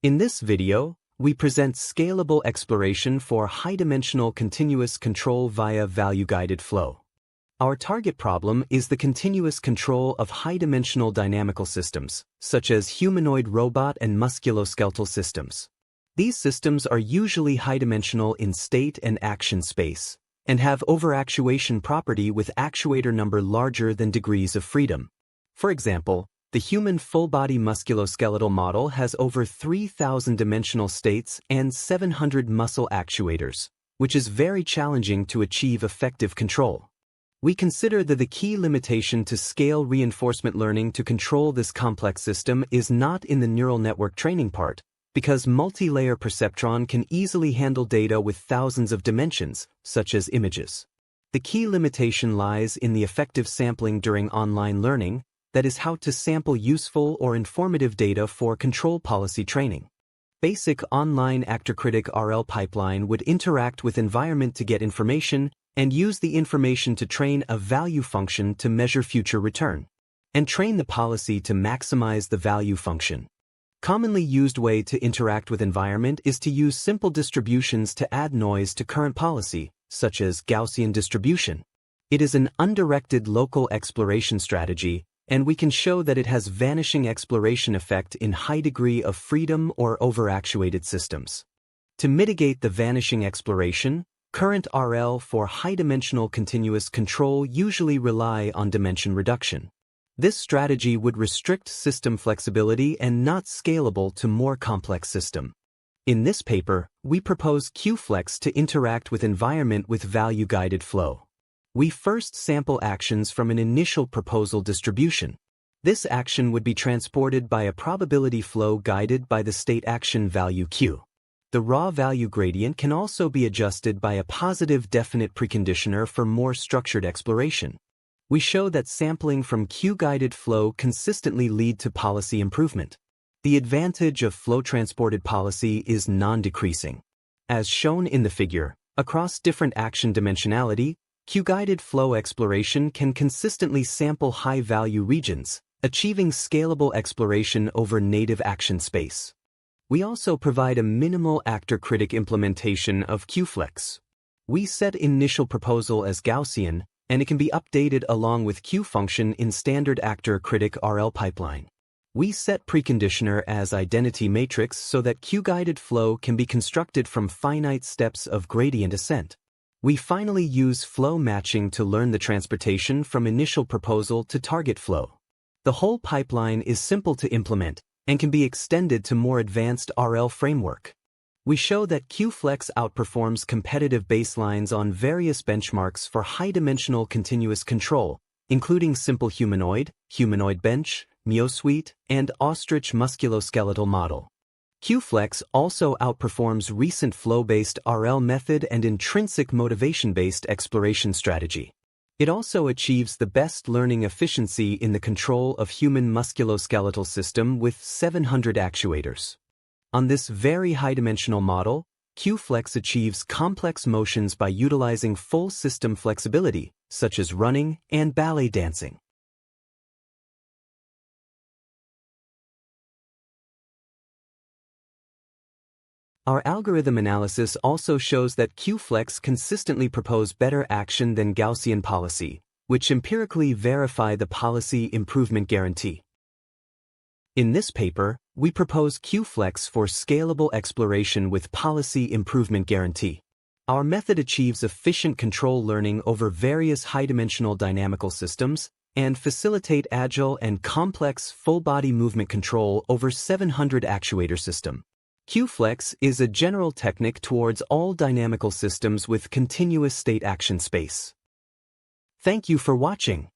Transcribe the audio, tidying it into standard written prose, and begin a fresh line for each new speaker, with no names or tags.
In this video, we present scalable exploration for high-dimensional continuous control via value-guided flow. Our target problem is the continuous control of high-dimensional dynamical systems, such as humanoid robot and musculoskeletal systems. These systems are usually high-dimensional in state and action space, and have over-actuation property with actuator number larger than degrees of freedom. For example, the human full-body musculoskeletal model has over 3,000 dimensional states and 700 muscle actuators, which is very challenging to achieve effective control. We consider that the key limitation to scale reinforcement learning to control this complex system is not in the neural network training part, because multi-layer perceptron can easily handle data with thousands of dimensions, such as images. The key limitation lies in the effective sampling during online learning, that is how to sample useful or informative data for control policy training. Basic online actor-critic RL pipeline would interact with environment to get information and use the information to train a value function to measure future return, and train the policy to maximize the value function. Commonly used way to interact with environment is to use simple distributions to add noise to current policy, such as Gaussian distribution. It is an undirected local exploration strategy, and we can show that it has vanishing exploration effect in high degree of freedom or over-actuated systems. To mitigate the vanishing exploration, current RL for high-dimensional continuous control usually rely on dimension reduction. This strategy would restrict system flexibility and not scalable to more complex system. In this paper, we propose Qflex to interact with environment with value-guided flow. We first sample actions from an initial proposal distribution. This action would be transported by a probability flow guided by the state action value Q. The raw value gradient can also be adjusted by a positive definite preconditioner for more structured exploration. We show that sampling from Q-guided flow consistently lead to policy improvement. The advantage of flow-transported policy is non-decreasing. As shown in the figure, across different action dimensionality, Q-guided flow exploration can consistently sample high-value regions, achieving scalable exploration over native action space. We also provide a minimal actor-critic implementation of Qflex. We set initial proposal as Gaussian, and it can be updated along with Q function in standard actor-critic RL pipeline. We set preconditioner as identity matrix so that Q-guided flow can be constructed from finite steps of gradient ascent. We finally use flow matching to learn the transportation from initial proposal to target flow. The whole pipeline is simple to implement and can be extended to more advanced RL framework. We show that Qflex outperforms competitive baselines on various benchmarks for high-dimensional continuous control, including simple humanoid, humanoid bench, MioSuite, and ostrich musculoskeletal model. Qflex also outperforms recent flow-based RL method and intrinsic motivation-based exploration strategy. It also achieves the best learning efficiency in the control of human musculoskeletal system with 700 actuators. On this very high-dimensional model, Qflex achieves complex motions by utilizing full system flexibility, such as running and ballet dancing. Our algorithm analysis also shows that Qflex consistently propose better action than Gaussian policy, which empirically verify the policy improvement guarantee. In this paper, we propose Qflex for scalable exploration with policy improvement guarantee. Our method achieves efficient control learning over various high-dimensional dynamical systems and facilitate agile and complex full-body movement control over 700 actuator system. Qflex is a general technique towards all dynamical systems with continuous state action space. Thank you for watching.